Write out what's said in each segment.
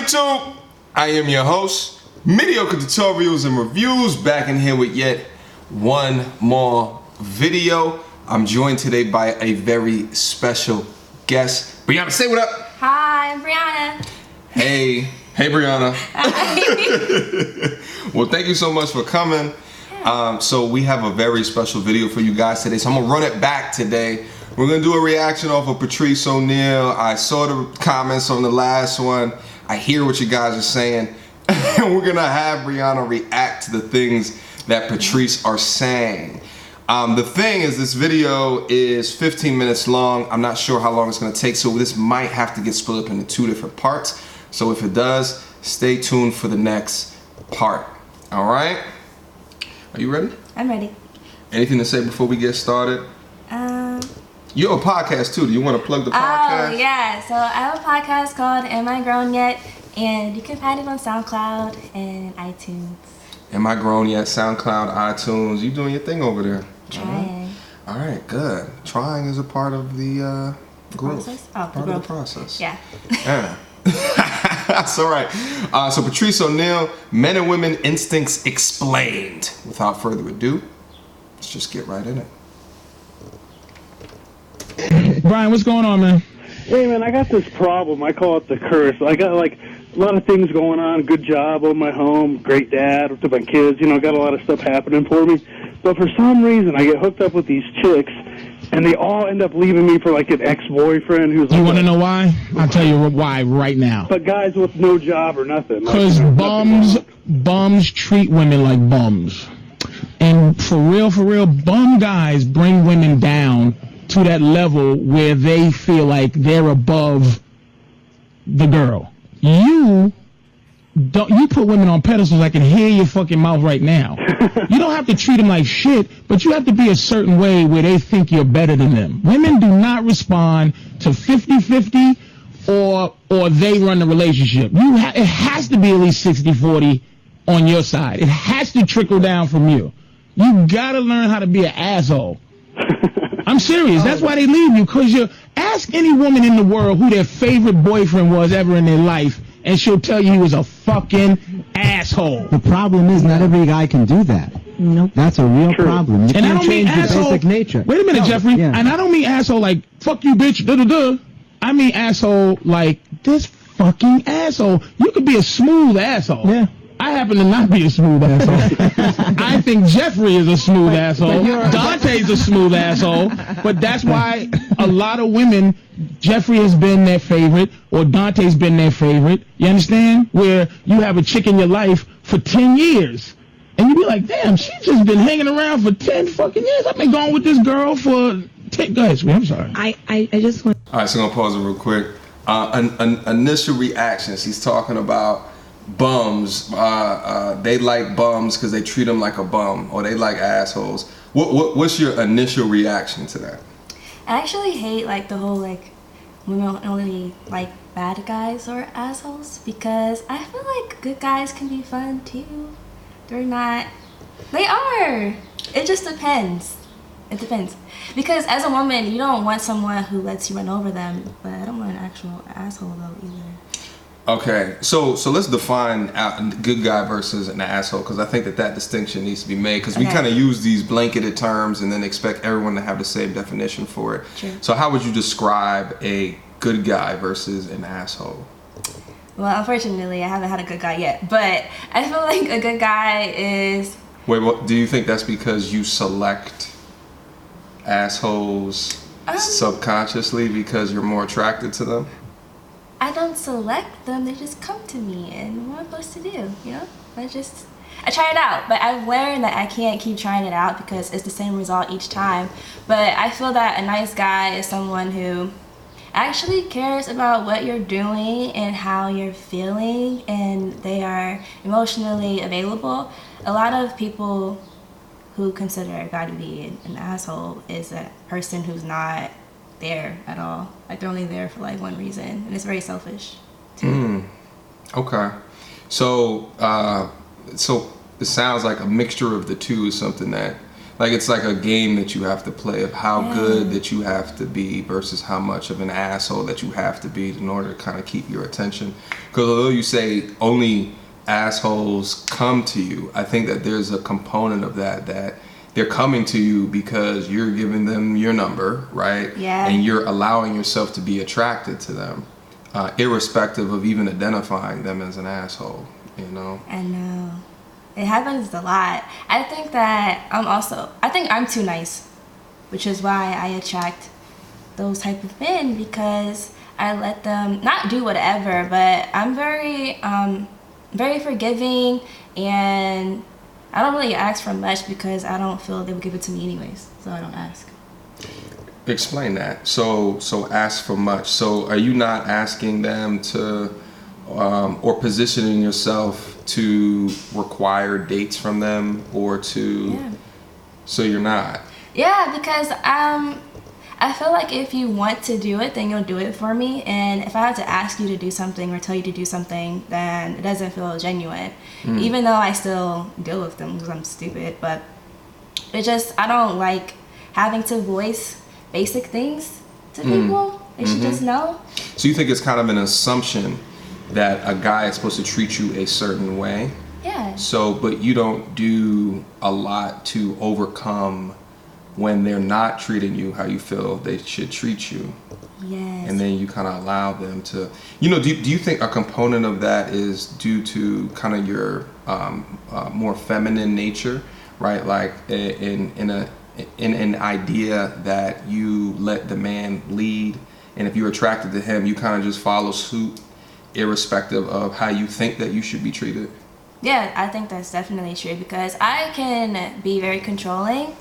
YouTube? I am your host, Mediocre Tutorials and Reviews, back in here with yet one more video. I'm joined today by a very special guest. Brianna, say what up. Hi, I'm Brianna. Hey Brianna. Hi. Well, thank you so much for coming. So we have a very special video for you guys today. So I'm gonna run it back today. We're gonna do a reaction off of Patrice O'Neal. I saw the comments on the last one. I hear what you guys are saying. And we're gonna have Brianna react to the things that Patrice are saying. The thing is, this video is 15 minutes long. I'm not sure how long it's gonna take, so this might have to get split up into 2 different parts. So if it does, stay tuned for the next part. All right? Are you ready? I'm ready. Anything to say before we get started? You're a podcast too. Do you want to plug the podcast? Oh, yeah. So I have a podcast called Am I Grown Yet? And you can find it on SoundCloud and iTunes. Am I Grown Yet? SoundCloud, iTunes. You doing your thing over there. Trying. All right, good. Trying is a part of the growth. Process? Oh, part of the process. Yeah. Yeah. That's all right. So Patrice O'Neal, Men and Women Instincts Explained. Without further ado, let's just get right in it. Brian, what's going on, man? Hey, man, I got this problem. I call it the curse. I got, like, a lot of things going on. Good job, own my home, great dad with my kids. You know, got a lot of stuff happening for me. But for some reason, I get hooked up with these chicks, and they all end up leaving me for, like, an ex-boyfriend who's... You want to know why? I'll tell you why right now. But guys with no job or nothing. Because bums treat women like bums. And for real, bum guys bring women down to that level where they feel like they're above the girl. You put women on pedestals. I can hear your fucking mouth right now. You don't have to treat them like shit, but you have to be a certain way where they think you're better than them. Women do not respond to 50-50 or they run the relationship. It has to be at least 60-40 on your side. It has to trickle down from you. You gotta learn how to be an asshole. I'm serious. That's why they leave you, because you ask any woman in the world who their favorite boyfriend was ever in their life, and she'll tell you he was a fucking asshole. The problem is not every guy can do that. Nope. That's a real problem. You and can't change the basic nature. Wait a minute, Jeffrey. Yeah. And I don't mean asshole like, fuck you, bitch, da-da-da. I mean asshole like, this fucking asshole. You could be a smooth asshole. Yeah. I happen to not be a smooth asshole. I think Jeffrey is a smooth asshole. Dante's a smooth asshole. But that's why a lot of women, Jeffrey has been their favorite, or Dante's been their favorite. You understand? Where you have a chick in your life for 10 years. And you be like, damn, she's just been hanging around for 10 fucking years. I've been going with this girl for 10. Go ahead, sweetie. I'm sorry. I just want... All right, so I'm going to pause it real quick. Initial reactions. He's talking about bums. They like bums because they treat them like a bum, or they like assholes. What's your initial reaction to that? I actually hate, like, the whole, like, women only like bad guys or assholes, because I feel like good guys can be fun, too. They're not... They are! It just depends. It depends. Because as a woman, you don't want someone who lets you run over them, but I don't want an actual asshole, though, either. Okay, so let's define good guy versus an asshole, because I think that distinction needs to be made, because we kind of use these blanketed terms and then expect everyone to have the same definition for it. True. So how would you describe a good guy versus an asshole? Well, unfortunately, I haven't had a good guy yet, but I feel like a good guy is... Wait, do you think that's because you select assholes subconsciously because you're more attracted to them? I don't select them, they just come to me, and what am I supposed to do, you know? I try it out, but I've learned that I can't keep trying it out because it's the same result each time. But I feel that a nice guy is someone who actually cares about what you're doing and how you're feeling, and they are emotionally available. A lot of people who consider a guy to be an asshole is a person who's not there at all. Like, they're only there for like one reason, and it's very selfish too. Okay, so it sounds like a mixture of the two is something that Like it's like a game that you have to play of how good that you have to be versus how much of an asshole that you have to be in order to kind of keep your attention. Because although you say only assholes come to you, I think that there's a component of that they're coming to you because you're giving them your number, right? Yeah. And you're allowing yourself to be attracted to them, irrespective of even identifying them as an asshole, you know? I know. It happens a lot. I think that I think I'm too nice, which is why I attract those type of men, because I let them not do whatever, but I'm very forgiving, and I don't really ask for much because I don't feel they would give it to me anyways, so I don't ask. Explain that. So ask for much. So are you not asking them to, or positioning yourself to require dates from them, or to? Yeah. So you're not. Yeah, because I feel like if you want to do it, then you'll do it for me. And if I have to ask you to do something or tell you to do something, then it doesn't feel genuine. Even though I still deal with them because I'm stupid. But it just, I don't like having to voice basic things to people. They should just know. So you think it's kind of an assumption that a guy is supposed to treat you a certain way? Yeah. So, but you don't do a lot to overcome when they're not treating you how you feel they should treat you. Yes. And then you kind of allow them to, do you think a component of that is due to kind of your more feminine nature, right? Like in an idea that you let the man lead, and if you're attracted to him, you kind of just follow suit, irrespective of how you think that you should be treated? Yeah, I think that's definitely true, because I can be very controlling.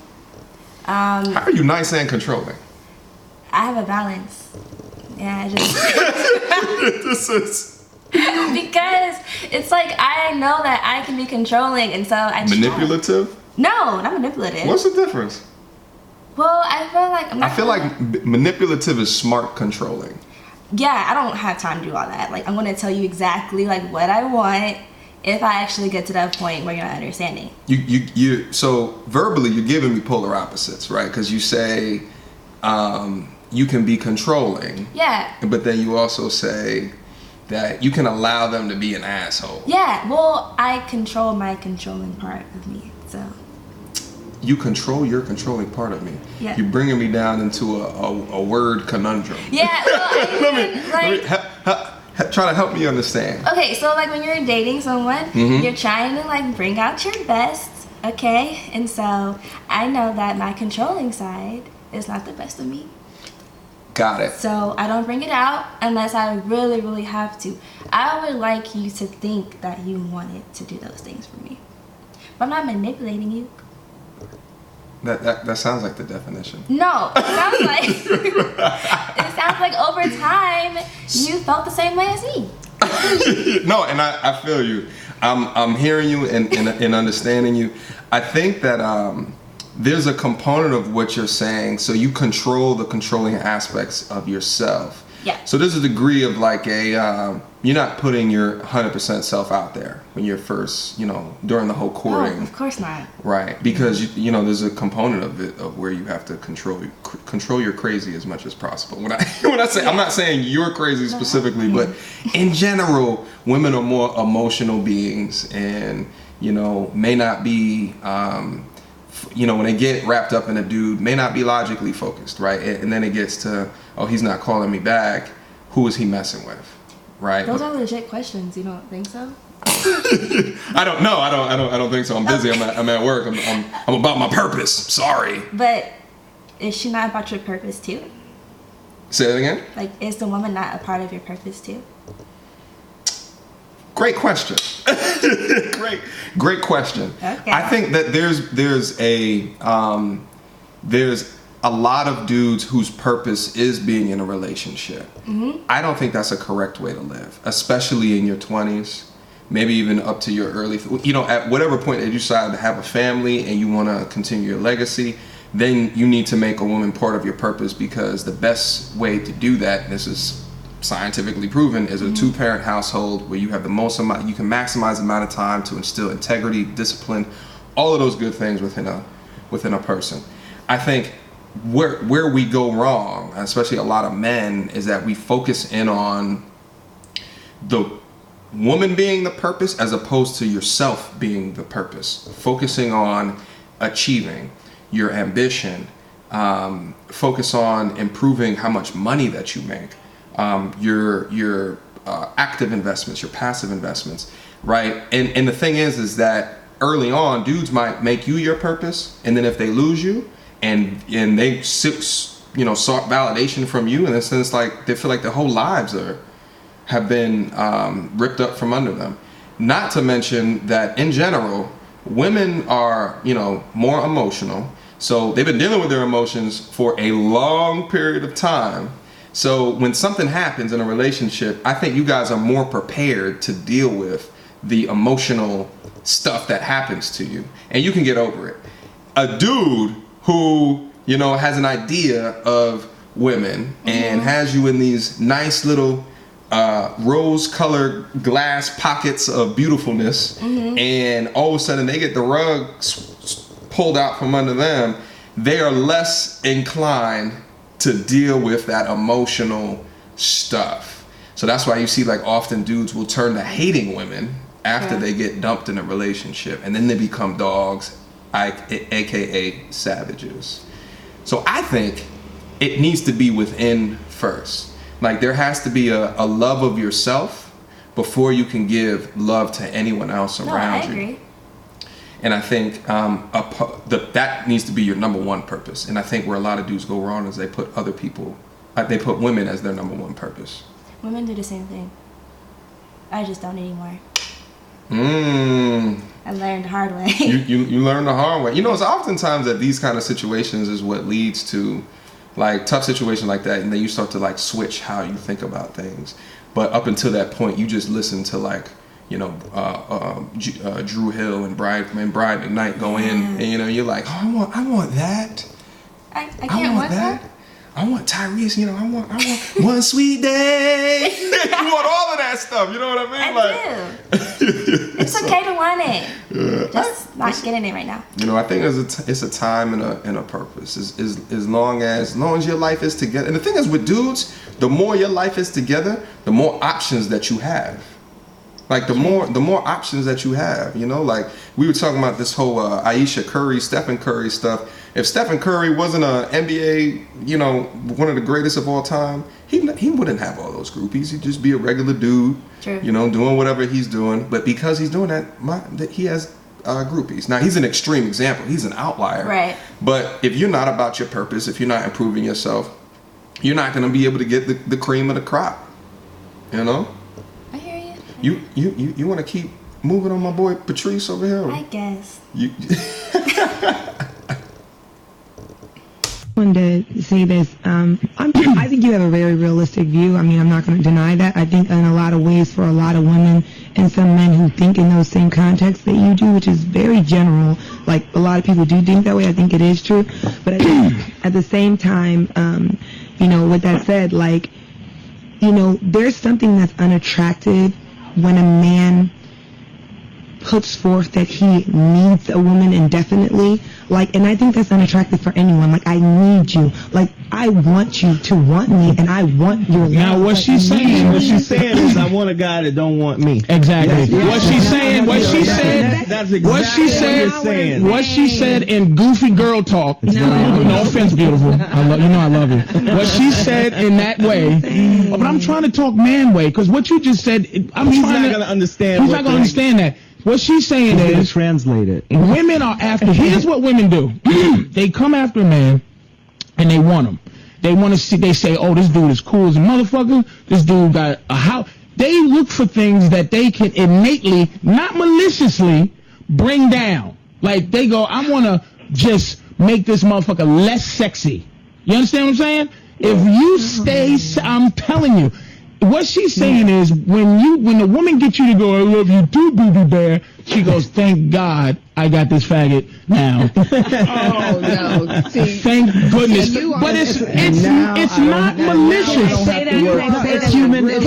How are you nice and controlling? I have a balance. Yeah, I just This is because it's like I know that I can be controlling, and so I just manipulative. No, not manipulative. What's the difference? Well, I feel like I feel like manipulative is smart controlling. Yeah, I don't have time to do all that. Like, I'm gonna tell you exactly like what I want if I actually get to that point where you're not understanding. You so verbally you're giving me polar opposites, right? Because you say you can be controlling. Yeah. But then you also say that you can allow them to be an asshole. Yeah. Well, I control my controlling part of me, so. You control your controlling part of me. Yeah. You're bringing me down into a word conundrum. Yeah. Well, let me try to help me understand. Okay, so like when you're dating someone, you're trying to like bring out your best, okay? And so I know that my controlling side is not the best of me. Got it. So I don't bring it out unless I really, really have to. I would like you to think that you wanted to do those things for me. But I'm not manipulating you. That sounds like the definition. No, it sounds like over time you felt the same way as me. No, and I feel you. I'm hearing you and understanding you. I think that there's a component of what you're saying. So you control the controlling aspects of yourself. Yeah. So there's a degree of like you're not putting your 100% self out there when you're first, during the whole courting. No, of course not. Right, because there's a component of it of where you have to control your crazy as much as possible. When I say, I'm not saying you're crazy specifically, but in general, women are more emotional beings, and may not be when they get wrapped up in a dude, may not be logically focused, right? And then it gets to, oh, he's not calling me back. Who is he messing with, right? Those are legit questions. You don't think so? I don't know. I don't think so. I'm busy. I'm at work. I'm about my purpose. Sorry. But is she not about your purpose too? Say that again? Like, is the woman not a part of your purpose too? Great question. Great question. Okay. I think that there's a lot of dudes whose purpose is being in a relationship. I don't think that's a correct way to live, especially in your 20s, maybe even up to your early, at whatever point that you decide to have a family and you want to continue your legacy, then you need to make a woman part of your purpose, because the best way to do that, this is scientifically proven, is a 2-parent household where you have the most amount, you can maximize the amount of time to instill integrity, discipline, all of those good things within within a person. I think where we go wrong, especially a lot of men, is that we focus in on the woman being the purpose as opposed to yourself being the purpose. Focusing on achieving your ambition, focus on improving how much money that you make, your active investments, your passive investments, right? And the thing is that early on, dudes might make you your purpose, and then if they lose you and they sought validation from you, in a sense, like they feel like their whole lives have been ripped up from under them. Not to mention that in general, women are, more emotional. So they've been dealing with their emotions for a long period of time. So when something happens in a relationship, I think you guys are more prepared to deal with the emotional stuff that happens to you, and you can get over it. A dude who, has an idea of women and has you in these nice little rose-colored glass pockets of beautifulness, and all of a sudden they get the rug pulled out from under them, they are less inclined to deal with that emotional stuff. So that's why you see, like, often dudes will turn to hating women after they get dumped in a relationship, and then they become dogs, aka savages. So I think it needs to be within first. Like, there has to be a love of yourself before you can give love to anyone else around you. I agree. And I think that needs to be your number one purpose. And I think where a lot of dudes go wrong is they put women as their number one purpose. Women do the same thing. I just don't anymore. I learned the hard way. You learned the hard way. It's oftentimes that these kind of situations is what leads to, like, tough situations like that, and then you start to, like, switch how you think about things. But up until that point, you just listen to, like, Drew Hill and Bride McKnight go in, and you're like, oh, I want that. I can't want that. I want Tyrese, I want one sweet day. You want all of that stuff, you know what I mean? I do. It's okay to want it. Just not getting it right now. I think it's a time and a purpose. As long as your life is together. And the thing is with dudes, the more your life is together, the more options that you have. Like, the more options that you have, like we were talking about this whole Ayesha Curry, Stephen Curry stuff. If Stephen Curry wasn't an NBA, one of the greatest of all time, he wouldn't have all those groupies. He'd just be a regular dude, doing whatever he's doing. But because he's doing that, he has groupies. Now, he's an extreme example. He's an outlier. Right. But if you're not about your purpose, if you're not improving yourself, you're not going to be able to get the cream of the crop. I hear you. You want to keep moving on my boy Patrice over here? I guess. I wanted to say this. I think you have a very realistic view. I mean, I'm not going to deny that. I think in a lot of ways for a lot of women and some men who think in those same contexts that you do, which is very general, like a lot of people do think that way. I think it is true. But I think at the same time, with that said, like, there's something that's unattractive when a man puts forth that he needs a woman indefinitely, and I think that's unattractive for anyone. Like, I need you. Like, I want you to want me, and I want your love. Now, what she's saying is, I want a guy that don't want me. Exactly. What she said. That's exactly what she's saying. What she said in goofy girl talk. No offense, beautiful. I love you. What she said in that way. But I'm trying to talk man way, because what you just said, he's not going to understand. He's not going to understand that. What she's saying is, translate it. Women are after. Here's what women do. They come after a man, and they want him. They want to see. They say, "Oh, this dude is cool as a motherfucker. This dude got a house." They look for things that they can innately, not maliciously, bring down. Like, they go, "I want to just make this motherfucker less sexy." You understand what I'm saying? If you stay, I'm telling you. What she's saying is, when the woman gets you to go, "I love you too, booby bear," She goes, "Thank God I got this faggot now." Oh no! See, Thank goodness. you But are- it's not malicious. It's human nature.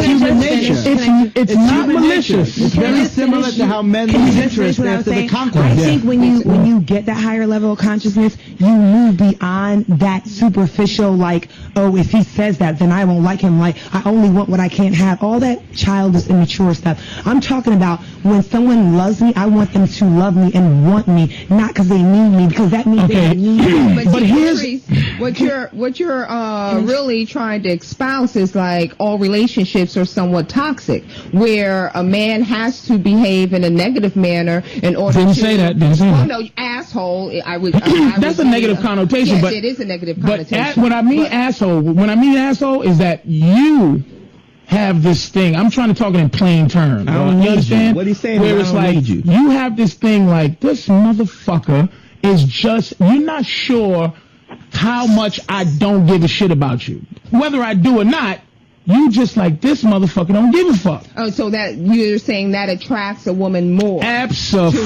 It's not human malicious. nature. It's very similar to how men Can you lose just finish interest what I was after the saying? conquest. I think when you get that higher level of consciousness, you move beyond that superficial, like, oh, if he says that, then I won't like him. Like, I only want what I can't have. All that childish, immature stuff. I'm talking about when someone loves me, I want them to love me and want me, not because they need me, because that means Okay. they need me. But see, here's- Patrice, what you're really trying to espouse is like all relationships are somewhat toxic, where a man has to behave in a negative manner in order Didn't to. say that. Didn't say Oh that. no, asshole! That's a negative connotation, Yes, but it is a negative But connotation. when I mean asshole is that you have this thing. I'm trying to talk it in plain terms. I don't You need you. understand? What he's saying Where is I it's don't like need you. you have this thing like this motherfucker is just. You're not sure how much I don't give a shit about you, whether I do or not. You just like this motherfucker don't give a fuck. Oh, so that you're saying that attracts a woman more? Absolutely.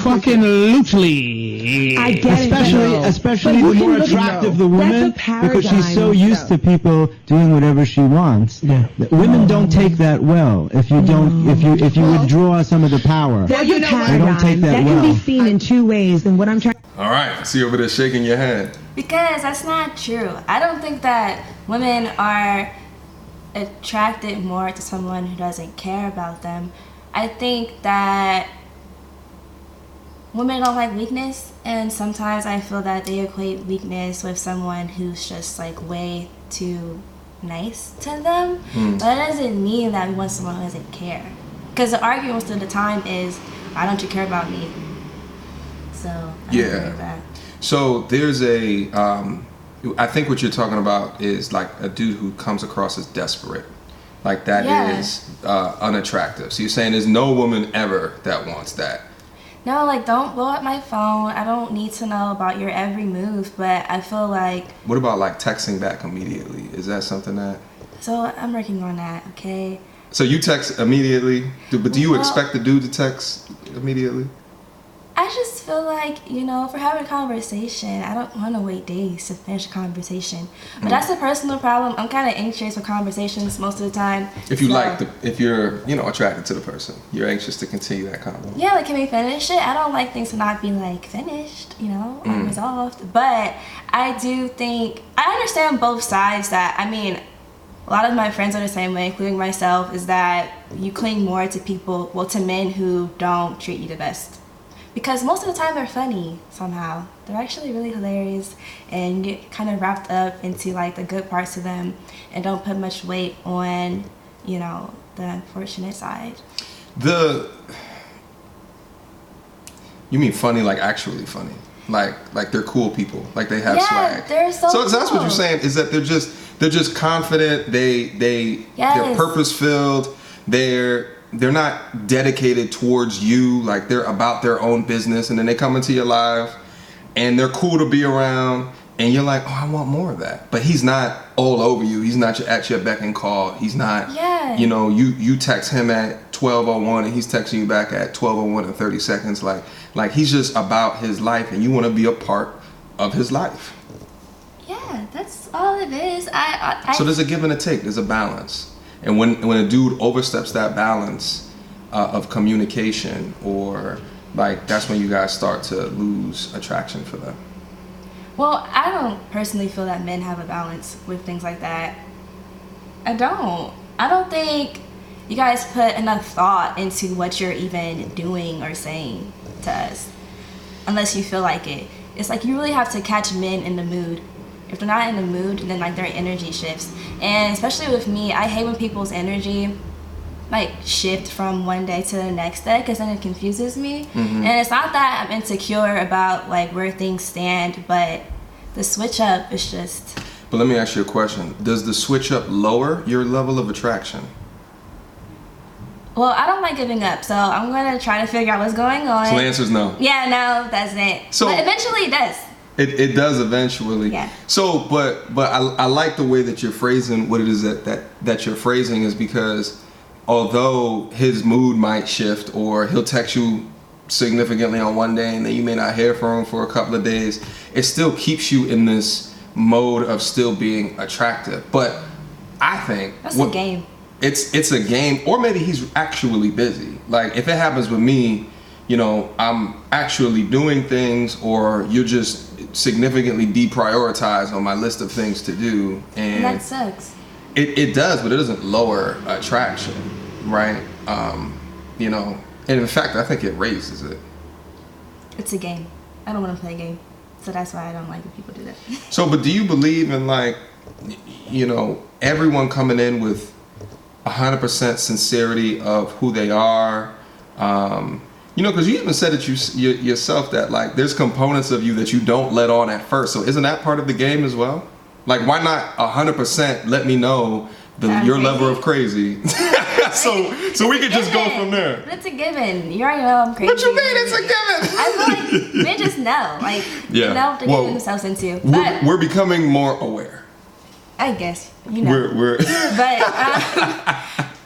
I get it. Especially But the you more can look- attractive the That's woman, a because she's so paradigm, used to people doing whatever she wants. Yeah. Women don't take that well. If you don't, if you withdraw some of the power, That's you a know what? They don't take that can well. be seen in two ways, and what I'm trying. All right. See over there shaking your head. Because that's not true. I don't think that women are attracted more to someone who doesn't care about them. I think that women don't like weakness, and sometimes I feel that they equate weakness with someone who's just like way too nice to them. But that doesn't mean that we want someone who doesn't care. Because the argument most of the time is, why don't you care about me? So I don't agree with that. So there's a, I think what you're talking about is like a dude who comes across as desperate. Like that is unattractive. So you're saying there's no woman ever that wants that. No, like, don't blow up my phone. I don't need to know about your every move, but I feel like... What about like texting back immediately? Is that something that... So I'm working on that, okay? So you text immediately, but do you Well- expect the dude to text immediately? I just feel like, you know, if we're having a conversation, I don't want to wait days to finish a conversation. But that's a personal problem. I'm kind of anxious for conversations most of the time. If you So- like if you're, attracted to the person, you're anxious to continue that convo. Yeah, like, can we finish it? I don't like things to not be, like, finished, unresolved. But I do think, I understand both sides that, I mean, a lot of my friends are the same way, including myself, is that you cling more to people, well, to men who don't treat you the best. Because most of the time they're funny somehow. They're actually really hilarious, and you get kind of wrapped up into, like, the good parts of them and don't put much weight on, the unfortunate side. You mean funny, like actually funny? Like they're cool people, like they have swag. They're so So that's what cool. you're saying, is that they're just confident, they're Yes. purpose filled, they're not dedicated towards you, like they're about their own business, and then they come into your life and they're cool to be around, and you're like, oh, I want more of that. But he's not all over you, he's not at your beck and call, he's not, you text him at 12:01 and he's texting you back at 12:01 and 30 seconds, like he's just about his life, and you want to be a part of his life. Yeah, that's all it is. So there's a give and a take, there's a balance. And when a dude oversteps that balance of communication, or like, that's when you guys start to lose attraction for them. Well, I don't personally feel that men have a balance with things like that. I don't think you guys put enough thought into what you're even doing or saying to us, unless you feel like it. It's like you really have to catch men in the mood. If they're not in the mood, then like their energy shifts. And especially with me, I hate when people's energy like shift from one day to the next day, because then it confuses me. And it's not that I'm insecure about like where things stand, but the switch up is just... But let me ask you a question. Does the switch up lower your level of attraction? Well, I don't like giving up, so I'm gonna try to figure out what's going on. So the answer is no. Yeah, no, that's it. So- but eventually it does. It does eventually. Yeah. So, but I like the way that you're phrasing what it is that you're phrasing, is because although his mood might shift, or he'll text you significantly on one day and then you may not hear from him for a couple of days, it still keeps you in this mode of still being attractive. But I think that's a game. It's a game, or maybe he's actually busy. Like if it happens with me, you know, I'm actually doing things, or you're just significantly deprioritized on my list of things to do, and that sucks. It does, but it doesn't lower attraction, right? You know, and in fact, I think it raises it. It's a game. I don't want to play a game, so that's why I don't like when people do that. So, but do you believe in, like, you know, everyone coming in with 100% sincerity of who they are? You know, because you even said it yourself that, like, there's components of you that you don't let on at first. So isn't that part of the game as well? Like, why not 100% let me know your level of crazy? so we could just go from there. It's a given. You already know I'm crazy. What you mean it's a given? I feel like men just know. Like, they know what they're getting themselves into. But we're becoming more aware. I guess, you know. But,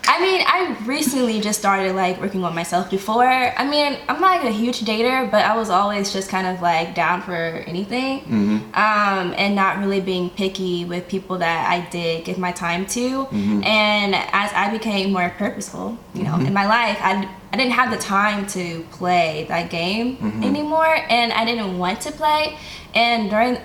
I mean, I recently just started, like, working on myself before. I mean, I'm not, like, a huge dater, but I was always just kind of, like, down for anything. Mm-hmm. And not really being picky with people that I did give my time to. Mm-hmm. And as I became more purposeful, you know, in my life, I didn't have the time to play that game anymore. And I didn't want to play. And I'm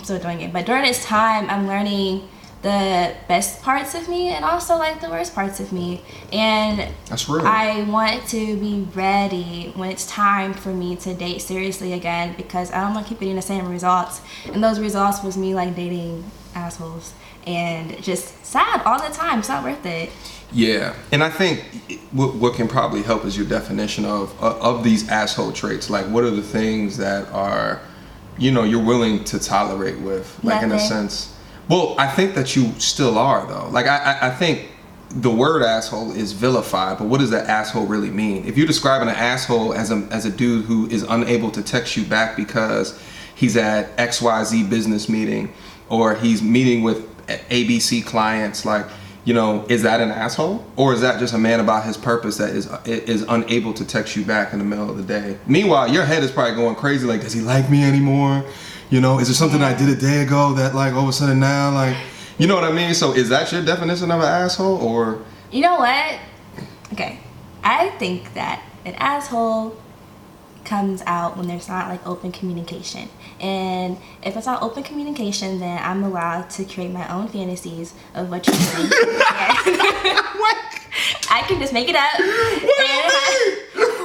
still doing it, but during this time, I'm learning the best parts of me and also, like, the worst parts of me, and that's real. I want to be ready when it's time for me to date seriously again, because I don't want to keep getting the same results, and those results was me, like, dating assholes and just sad all the time. It's not worth it. Yeah, and I think what can probably help is your definition of these asshole traits. Like, what are the things that are, you know, you're willing to tolerate with, like, in a sense. Well, I think that you still are, though. Like, I think the word asshole is vilified, but what does that asshole really mean? If you're describing an asshole as a dude who is unable to text you back because he's at XYZ business meeting, or he's meeting with ABC clients, like, you know, is that an asshole? Or is that just a man about his purpose that is unable to text you back in the middle of the day? Meanwhile, your head is probably going crazy, like, does he like me anymore? You know, is there something I did a day ago that, like, all of a sudden now, like, you know what I mean? So is that your definition of an asshole, or? You know what? Okay. I think that an asshole comes out when there's not, like, open communication. And if it's not open communication, then I'm allowed to create my own fantasies of what you're doing. What? I can just make it up. You're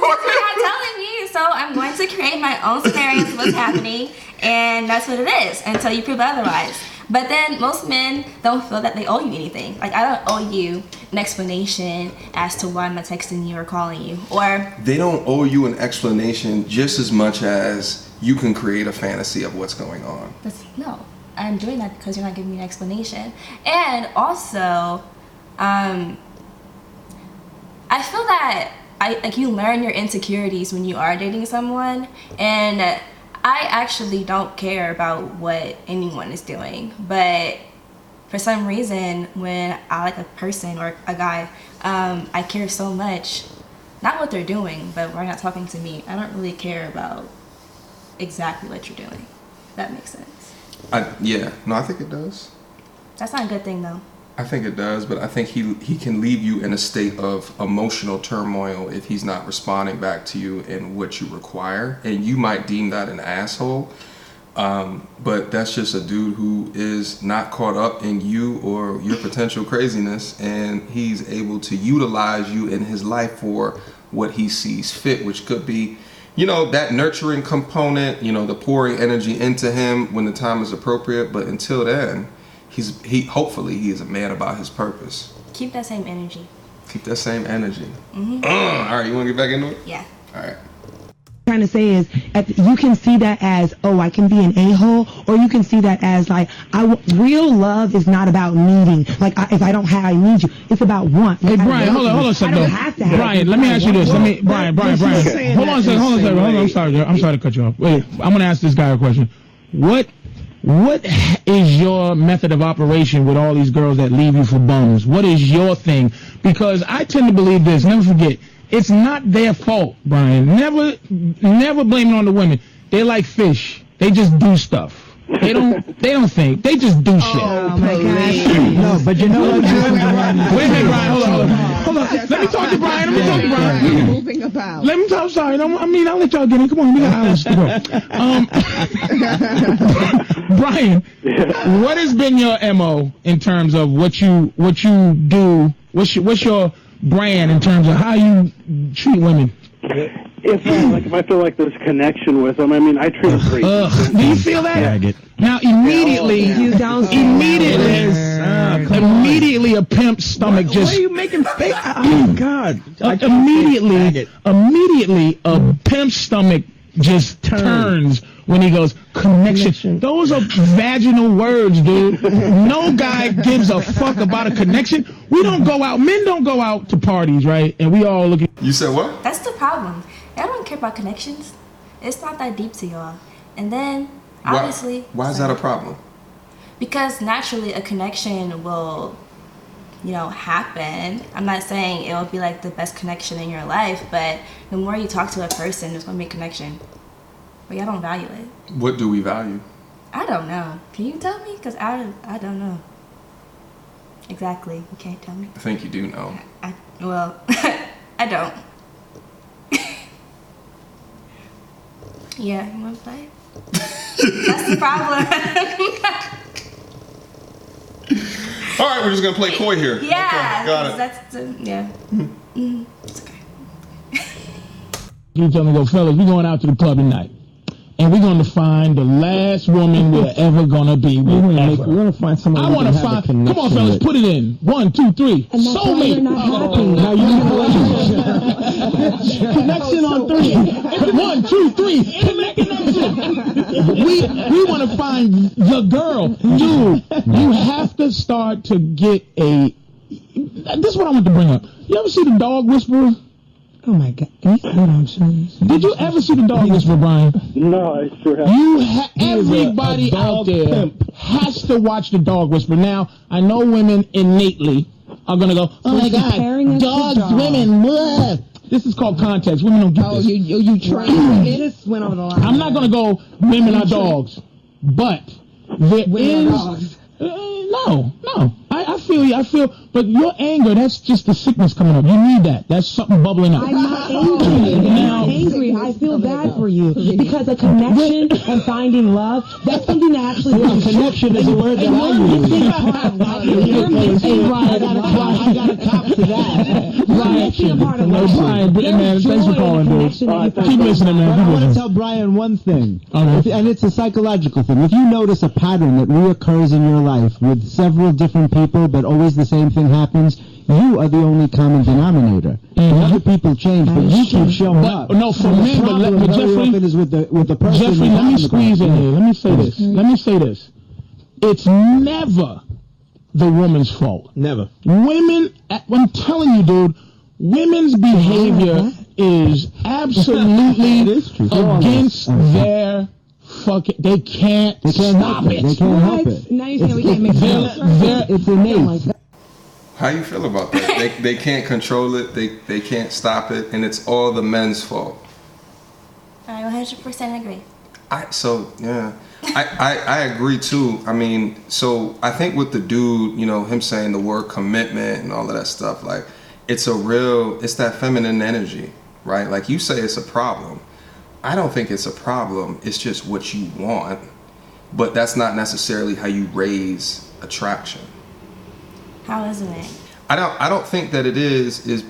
not telling me, so I'm going to create my own scenarios of what's happening, and that's what it is until you prove otherwise. But then most men don't feel that they owe you anything. Like, I don't owe you an explanation as to why I'm not texting you or calling you, or they don't owe you an explanation just as much as you can create a fantasy of what's going on. No, I'm doing that because you're not giving me an explanation. And also, I feel that you learn your insecurities when you are dating someone, and I actually don't care about what anyone is doing, but for some reason, when I like a person or a guy, I care so much, not what they're doing, but we're not talking to me. I don't really care about exactly what you're doing. If that makes sense. Yeah, no, I think it does. That's not a good thing, though. I think it does, but I think he can leave you in a state of emotional turmoil if he's not responding back to you in what you require, and you might deem that an asshole, but that's just a dude who is not caught up in you or your potential craziness, and he's able to utilize you in his life for what he sees fit, which could be, you know, that nurturing component, you know, the pouring energy into him when the time is appropriate. But until then, hopefully he is a man about his purpose. Keep that same energy. Keep that same energy. Mm-hmm. All right, you want to get back into it? Yeah. All right. Trying to say is, you can see that as, oh, I can be an a-hole, or you can see that as, like, real love is not about needing. Like, if I don't have, I need you. It's about want. Hey, Brian, hold on a second. I don't have to have Brian, let me ask you this. Brian. Hold on a second. I'm sorry to cut you off. Wait, I'm going to ask this guy a question. What What is your method of operation with all these girls that leave you for bums? What is your thing? Because I tend to believe this. Never forget, it's not their fault, Brian. Never blame it on the women. They're like fish. They just do stuff. They don't think. They just do shit. Oh my gosh. No, but you know what? Wait a minute, Brian. Hold on. Let me talk to Brian. Moving about. Let me talk. I'm sorry. I'll let y'all get in. Come on, we got hours to go. Brian, what has been your MO in terms of what you do? What's your brand in terms of how you treat women? If I feel like there's connection with them, I mean, I treat them great. Do you feel that? Now immediately, immediately a pimp's stomach just. Why are you making fake? Oh God! Immediately a pimp's stomach just turns when he goes connection. Those are vaginal words, dude. No guy gives a fuck about a connection. We don't go out. Men don't go out to parties, right? And we all look at. You said what? That's the problem. I don't care about connections. It's not that deep to y'all. And then, obviously... Why is that a problem? Because naturally a connection will, happen. I'm not saying it will be like the best connection in your life, but the more you talk to a person, it's going to be a connection. But y'all don't value it. What do we value? I don't know. Can you tell me? Because I don't know. Exactly. You can't tell me. I think you do know. I don't. Yeah, you want to play? That's the problem. All right, we're just going to play coy here. Yeah. Okay, got it. It's okay. You tell me, fellas, we're going out to the club tonight. And we're going to find the last woman we're ever going to be with. We're going to find someone. I want to find. Come on, fellas, put it in. 1, 2, 3. Soulmate. Now Connection on 3. 1, 2, 3. Connection. We want to find the girl, dude. You have to start to get a. This is what I want to bring up. You ever see the Dog Whisperer? Oh my God. Did you ever see the Dog Whisperer, Brian? No, I sure have. Everybody out there has to watch the Dog Whisperer. Now, I know women innately are going to go, oh my God, dogs, women, blah. This is called context. Women don't get this. You trying to just went over the line. I'm not going to go, women are dogs. But there is... No. I feel you. But your anger, that's just the sickness coming up. You need that. That's something bubbling up. I'm not angry. I'm not angry. I feel bad for you. Because a connection and finding love, that's something that actually... connection is a word that I use. I got a cop to that. Brian, man, thanks for calling, dude. Keep listening, man. I want to tell Brian one thing, and it's a psychological thing. If you notice a pattern that reoccurs in your life with several different people, but always the same thing happens, you are the only common denominator. Other people change, but you keep showing up. No, for me, but Jeffrey, is with the person. Jeffrey, let me squeeze in here. Let me say this. It's never the woman's fault. Never. Women, I'm telling you, dude, women's behavior is absolutely against their fucking. They can't stop it. They can't help it. Now you're saying we can't make sense. It's innate. How you feel about that? They can't control it. They can't stop it, and it's all the men's fault. I 100% agree. I agree too. I mean, so I think with the dude, him saying the word commitment and all of that stuff, like it's that feminine energy, right? Like you say, it's a problem. I don't think it's a problem. It's just what you want, but that's not necessarily how you raise attraction. How isn't it? I don't think that it is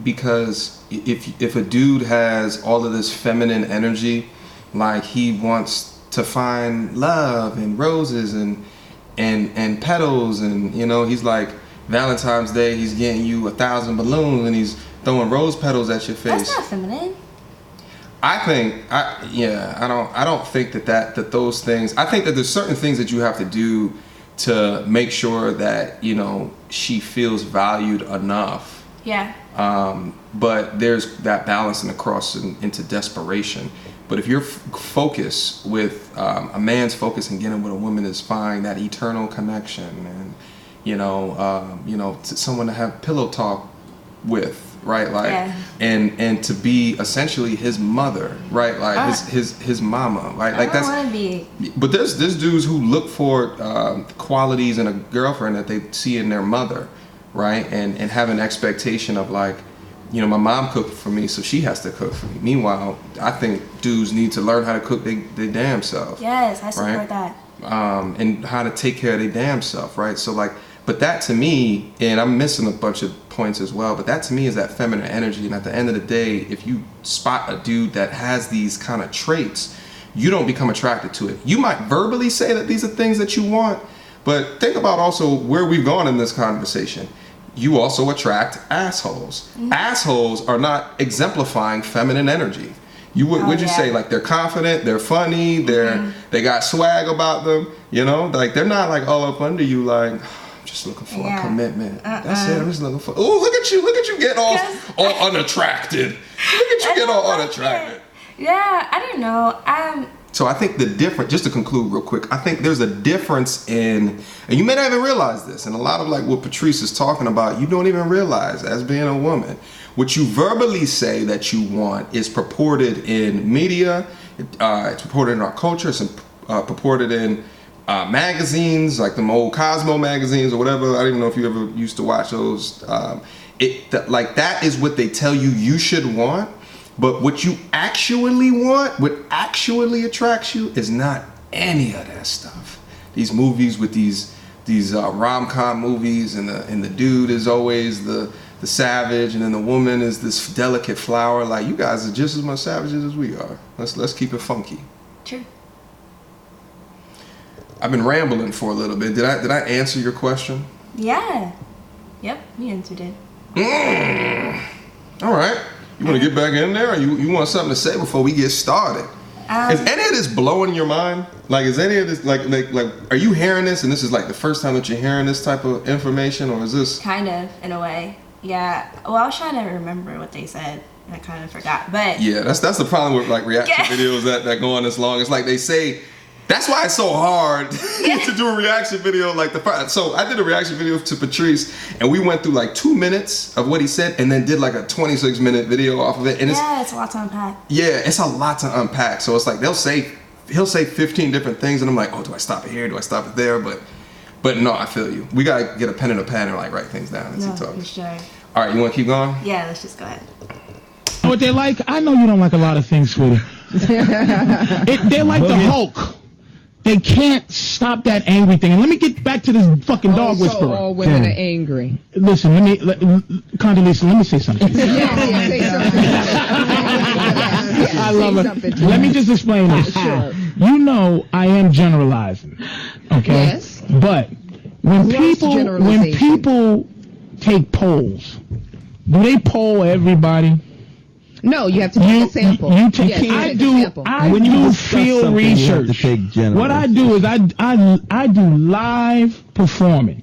because if a dude has all of this feminine energy, like he wants to find love and roses and petals, and he's like Valentine's Day, he's getting you 1,000 balloons and he's throwing rose petals at your face. That's not feminine. I don't think that those things. I think that there's certain things that you have to do to make sure that she feels valued enough. Yeah. But there's that balancing across into desperation. But if your focus with a man's focus in getting with a woman is finding that eternal connection, and someone to have pillow talk with, right? Like, and to be essentially his mother, right? Like his mama, right? Like I don't want to be. But there's dudes who look for qualities in a girlfriend that they see in their mother, right? And have an expectation of like, my mom cooked for me, so she has to cook for me. Meanwhile, I think dudes need to learn how to cook their damn self. Yes, I support that. And how to take care of their damn self, right? So like, but that to me, and I'm missing a bunch of points as well, but that to me is that feminine energy. And at the end of the day, if you spot a dude that has these kind of traits, you don't become attracted to it. You might verbally say that these are things that you want, but think about also where we've gone in this conversation. You also attract assholes. Mm-hmm. Assholes are not exemplifying feminine energy. Would you say like they're confident, they're funny, they got swag about them, like they're not like all up under you like, I'm just looking for a commitment. That's it. I'm just looking for. Oh, look at you get all unattracted. Look at you get all unattracted. Yeah, I don't know. So I think the difference, just to conclude real quick, I think there's a difference in, and you may not even realize this, and a lot of like what Patrice is talking about, you don't even realize as being a woman. What you verbally say that you want is purported in media, it's purported in our culture, it's purported in magazines, like the old Cosmo magazines or whatever. I don't even know if you ever used to watch those. Like that is what they tell you should want. But what you actually want, what actually attracts you, is not any of that stuff. These movies with these rom-com movies, and the dude is always the savage, and then the woman is this delicate flower. Like, you guys are just as much savages as we are. Let's keep it funky. True. I've been rambling for a little bit. Did I answer your question? Yeah. Yep, you answered it. All right. You want to get back in there, or you want something to say before we get started? Is any of this blowing your mind? Like, is any of this like are you hearing this, and this is like the first time that you're hearing this type of information, or is this kind of in a way? Yeah. Well, I was trying to remember what they said, and I kind of forgot. But yeah, that's the problem with like reaction videos that go on this long. It's like they say. That's why it's so hard to do a reaction video like so I did a reaction video to Patrice, and we went through like 2 minutes of what he said, and then did like a 26-minute video off of it. And it's a lot to unpack. Yeah, it's a lot to unpack. So it's like he'll say 15 different things, and I'm like, oh, do I stop it here? Do I stop it there? But no, I feel you. We gotta get a pen and a pad and like write things down as he talks. For sure. All right, you want to keep going? Yeah, let's just go ahead. What they like? I know you don't like a lot of things, sweetie. They're like the Hulk. They can't stop that angry thing. And let me get back to this fucking dog whisperer. So all women are angry. Listen, Condoleezza, let me say something. Say something. I love it. Let me just explain this. Sure. You know I am generalizing, okay? Yes. But when people take polls, do they poll everybody? No, you have to take a sample. I do field research. What I do is I do live performing.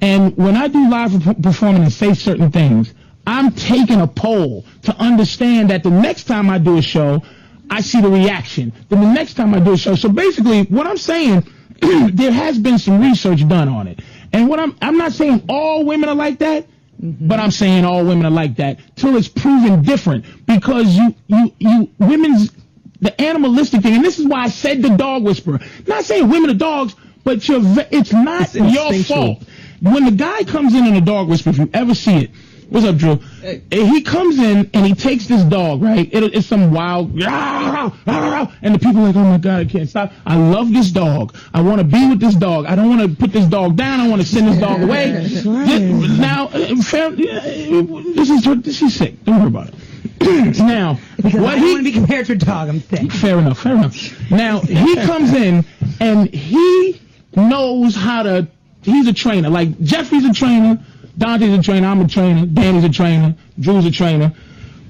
And when I do live performing and say certain things, I'm taking a poll to understand that the next time I do a show, I see the reaction. Then the next time I do a show. So basically, what I'm saying, there has been some research done on it. And what I'm not saying all women are like that. Mm-hmm. But I'm saying all women are like that till it's proven different, because women's the animalistic thing, and this is why I said the dog whisperer. Not saying women are dogs, but it's not your fault. When the guy comes in a dog whisperer, if you ever see it, what's up, Drew? He comes in and he takes this dog, right? It's some wild, and the people are like, oh my God, I can't stop. I love this dog. I want to be with this dog. I don't want to put this dog down. I want to send this dog away. Now, this is sick. Don't worry about it. Now, because I don't want to be compared to a dog. I'm sick. Fair enough. Now, he comes in and he knows how to. He's a trainer. Like Jeffrey's a trainer. Dante's a trainer, I'm a trainer, Danny's a trainer, Drew's a trainer.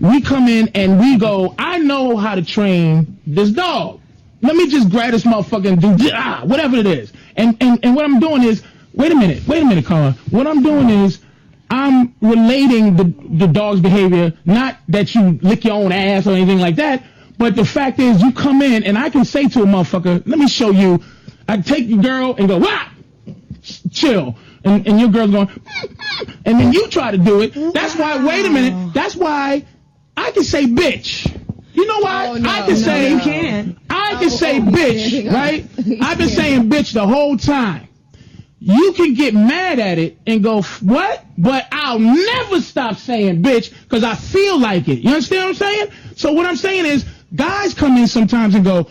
We come in and we go, I know how to train this dog. Let me just grab this motherfucker and do whatever it is. And what I'm doing is, wait a minute, Colin. What I'm doing is, I'm relating the dog's behavior, not that you lick your own ass or anything like that, but But the fact is, you come in and I can say to a motherfucker, let me show you. I take your girl and go, wah! Chill. And your girl's going, and then you try to do it. That's why, wait a minute. That's why I can say bitch. You know why? I can say, I can say bitch, right? I've been saying bitch the whole time. You can get mad at it and go, what? But I'll never stop saying bitch because I feel like it. You understand what I'm saying? So what I'm saying is, guys come in sometimes and go,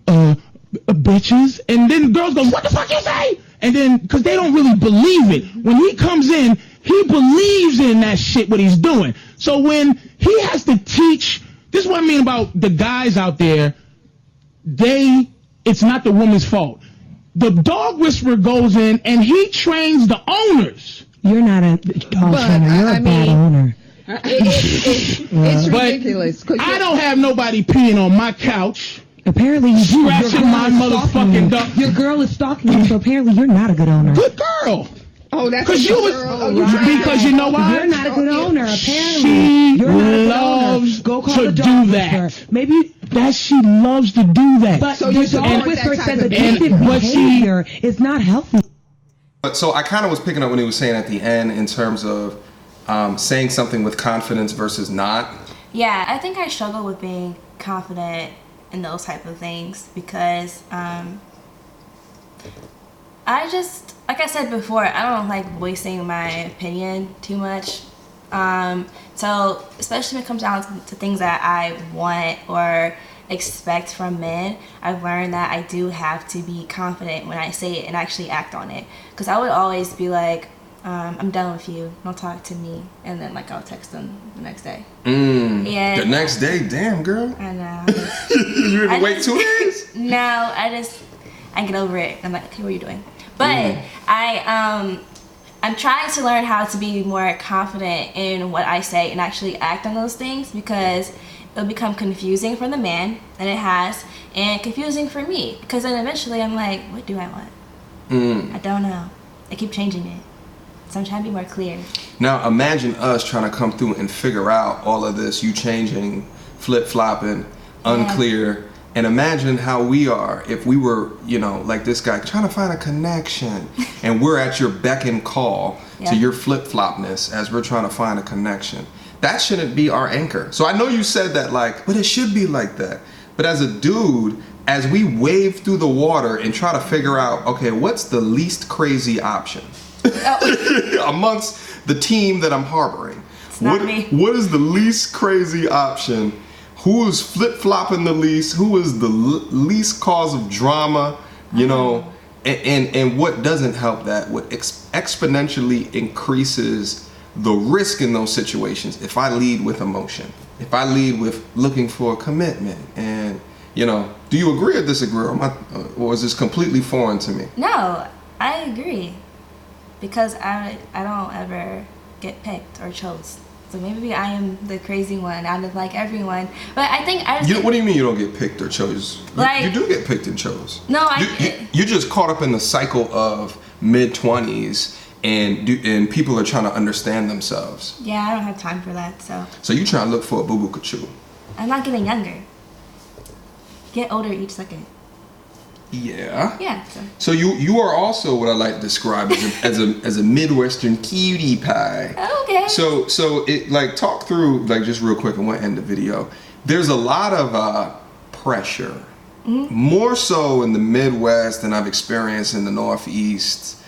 bitches, and then girls go, what the fuck you say? And then, because they don't really believe it. When he comes in, he believes in that shit, what he's doing. So when he has to teach, this is what I mean about the guys out there, it's not the woman's fault. The dog whisperer goes in and he trains the owners. You're not a dog trainer, you're a bad owner. It's ridiculous. I don't have nobody peeing on my couch. Apparently you do. Scratching my motherfucking dog. Your girl is stalking you, so apparently you're not a good owner. Good girl. Oh, that's because you was because you know why? You're not a good owner. Apparently, she you're not loves Go call to the dog do that. whisperer. Maybe that she loves to do that. But so the dog whisperer says addictive behavior is not healthy. But so I kind of was picking up when he was saying at the end in terms of saying something with confidence versus not. Yeah, I think I struggle with being confident in those type of things because I just, like I said before, I don't like voicing my opinion too much. So especially when it comes down to things that I want or expect from men, I've learned that I do have to be confident when I say it and actually act on it. Because I would always be like, I'm done with you, don't talk to me, and then like I'll text them the next day. The next day, damn girl. I know. You didn't wait 2 days? No, I get over it. I'm like, okay, what are you doing? But I'm trying to learn how to be more confident in what I say and actually act on those things, because it'll become confusing for the man, and it has, and confusing for me, because then eventually I'm like, what do I want? I don't know. I keep changing it. So I'm trying to be more clear. Now imagine us trying to come through and figure out all of this, you changing, flip-flopping, unclear, and imagine how we are if we were, you know, like this guy trying to find a connection and we're at your beck and call to your flip-flopness as we're trying to find a connection. That shouldn't be our anchor. So I know you said that like, but it should be like that. But as a dude, as we wade through the water and try to figure out, okay, what's the least crazy option amongst the team that I'm harboring? It's not me. What is the least crazy option? Who is flip-flopping the least? Who is the least cause of drama? You know, and what doesn't help that? What exponentially increases the risk in those situations if I lead with emotion, if I lead with looking for a commitment. And, you know, do you agree or disagree? Or is this completely foreign to me? No, I agree. Because I don't ever get picked or chose. So maybe I am the crazy one out of like everyone. But I think what do you mean you don't get picked or chose? You do get picked and chose. No, you're just caught up in the cycle of mid-20s and people are trying to understand themselves. Yeah, I don't have time for that. So you trying to look for a boo-boo kachoo. I'm not getting younger. Get older each second. Yeah. Yeah. So you are also what I like to describe as a Midwestern cutie pie. Okay. So it like talk through like just real quick and we'll end the video. There's a lot of pressure, more so in the Midwest than I've experienced in the Northeast,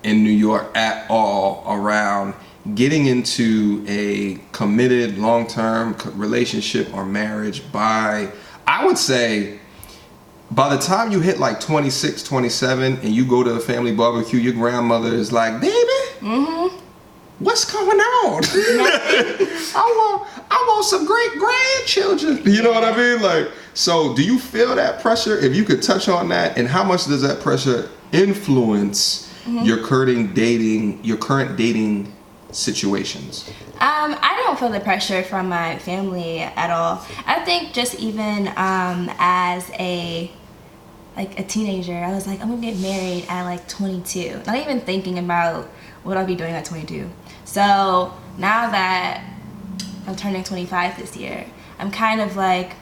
in New York at all, around getting into a committed long-term relationship or marriage by, I would say, by the time you hit like 26, 27 and you go to a family barbecue, your grandmother is like, baby, what's going on? I want some great grandchildren. You know what I mean? Like, so do you feel that pressure? If you could touch on that, and how much does that pressure influence your current dating situations? I don't feel the pressure from my family at all. I think just even as a teenager, I was like, I'm gonna get married at like 22. Not even thinking about what I'll be doing at 22. So now that I'm turning 25 this year, I'm kind of like,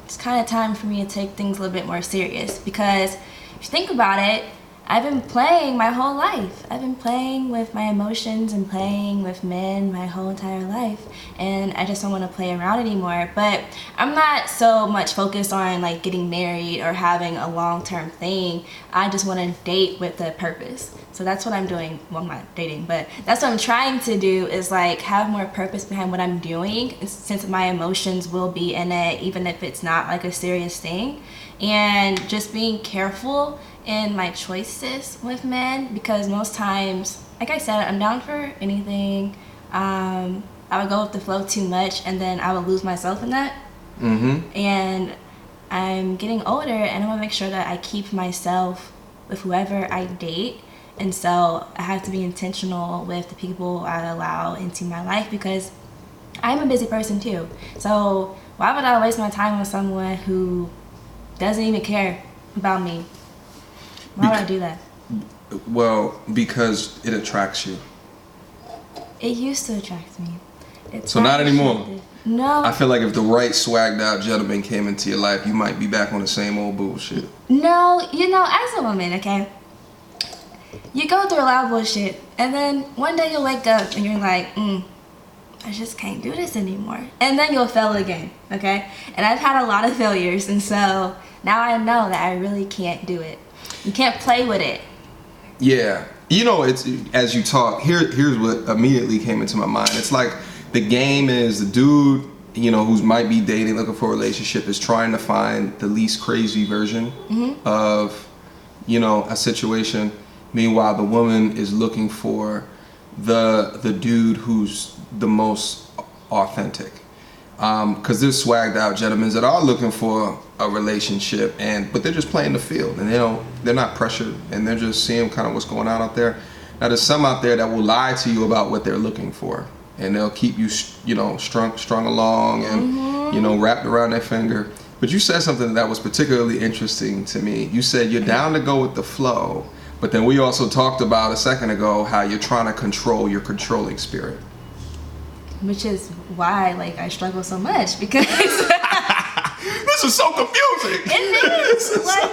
it's kind of time for me to take things a little bit more serious, because if you think about it, I've been playing my whole life. I've been playing with my emotions and playing with men my whole entire life, and I just don't want to play around anymore. But I'm not so much focused on like getting married or having a long-term thing. I just want to date with a purpose. So that's what I'm doing. Well, I'm not dating, but that's what I'm trying to do, is like have more purpose behind what I'm doing, since my emotions will be in it, even if it's not like a serious thing. And just being careful in my choices with men, because most times, like I said, I'm down for anything. I would go with the flow too much, and then I would lose myself in that. And I'm getting older, and I want to make sure that I keep myself with whoever I date. And so I have to be intentional with the people I allow into my life, because I'm a busy person too. So why would I waste my time with someone who doesn't even care about me? Why would I do that? Well, because it attracts you. It used to attract me. So not anymore? No. I feel like if the right swagged out gentleman came into your life, you might be back on the same old bullshit. No, you know, as a woman, okay, you go through a lot of bullshit, and then one day you'll wake up and you're like, I just can't do this anymore. And then you'll fail again, okay? And I've had a lot of failures, and so now I know that I really can't do it. You can't play with it. Yeah. You know, it's as you talk, here's what immediately came into my mind. It's like the game is the dude, you know, who might be dating, looking for a relationship, is trying to find the least crazy version of, you know, a situation. Meanwhile, the woman is looking for the dude who's the most authentic. Because there's swagged out gentlemen that are looking for a relationship, but they're just playing the field, and they're not pressured, and they're just seeing kind of what's going on out there. Now, there's some out there that will lie to you about what they're looking for, and they'll keep you, you know, strung along and you know, wrapped around their finger. But you said something that was particularly interesting to me. You said you're down to go with the flow, but then we also talked about a second ago how you're trying to control your controlling spirit. Which is why, like, I struggle so much, because this is so confusing. It is. Like,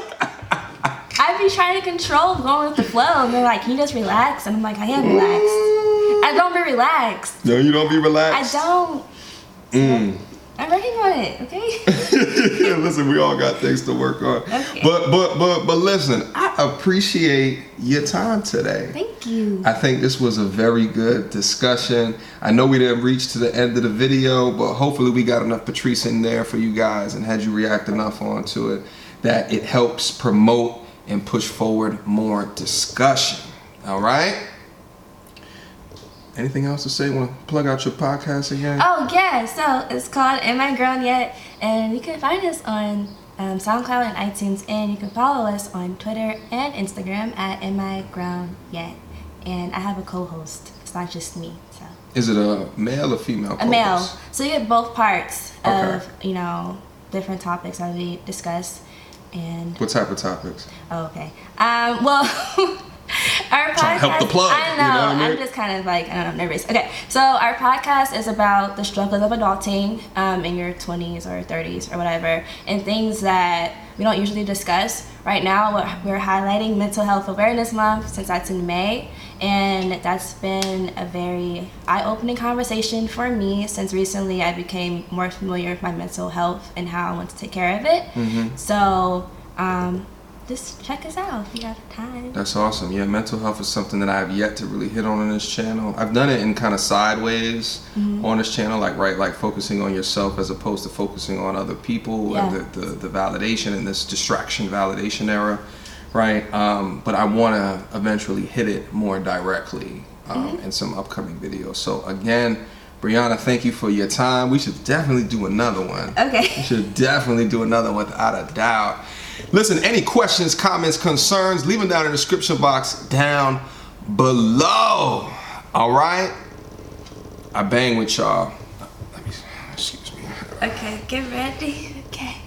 I be trying to control going with the flow, and they're like, "Can you just relax?" And I'm like, "I am relaxed. I don't be relaxed. No, you don't be relaxed. I don't. So, I'm working on it, okay?" Listen, we all got things to work on. Okay. But listen, I appreciate your time today. Thank you. I think this was a very good discussion. I know we didn't reach to the end of the video, but hopefully we got enough Patrice in there for you guys and had you react enough onto it that it helps promote and push forward more discussion. All right? Anything else to say? Want to plug out your podcast again? Oh, yeah. So it's called Am I Grown Yet? And you can find us on SoundCloud and iTunes, and you can follow us on Twitter and Instagram at Am I Grown Yet? And I have a co-host. It's not just me. So. Is it a male or female co-host? A male. So you get both parts Okay. of, you know, different topics that we discuss. And What type of topics? oh, okay. Well, our podcast. Trying to help the plug, I know. you know what I mean? I'm just kind of like, I don't know, nervous. Okay, so our podcast is about the struggles of adulting in your 20s or 30s or whatever, and things that we don't usually discuss. Right now, we're highlighting Mental Health Awareness Month, since that's in May, and that's been a very eye-opening conversation for me, since recently I became more familiar with my mental health and how I want to take care of it. So just check us out if you have time. That's awesome. Yeah, mental health is something that I have yet to really hit on this channel. I've done it in kind of sideways on this channel, like focusing on yourself as opposed to focusing on other people and the validation in this distraction validation era, right? But I want to eventually hit it more directly in some upcoming videos. So again, Brianna, thank you for your time. We should definitely do another one. Okay. We should definitely do another one without a doubt. Listen, any questions, comments, concerns, leave them down in the description box down below. All right? I bang with y'all. Excuse me. Okay, get ready. Okay.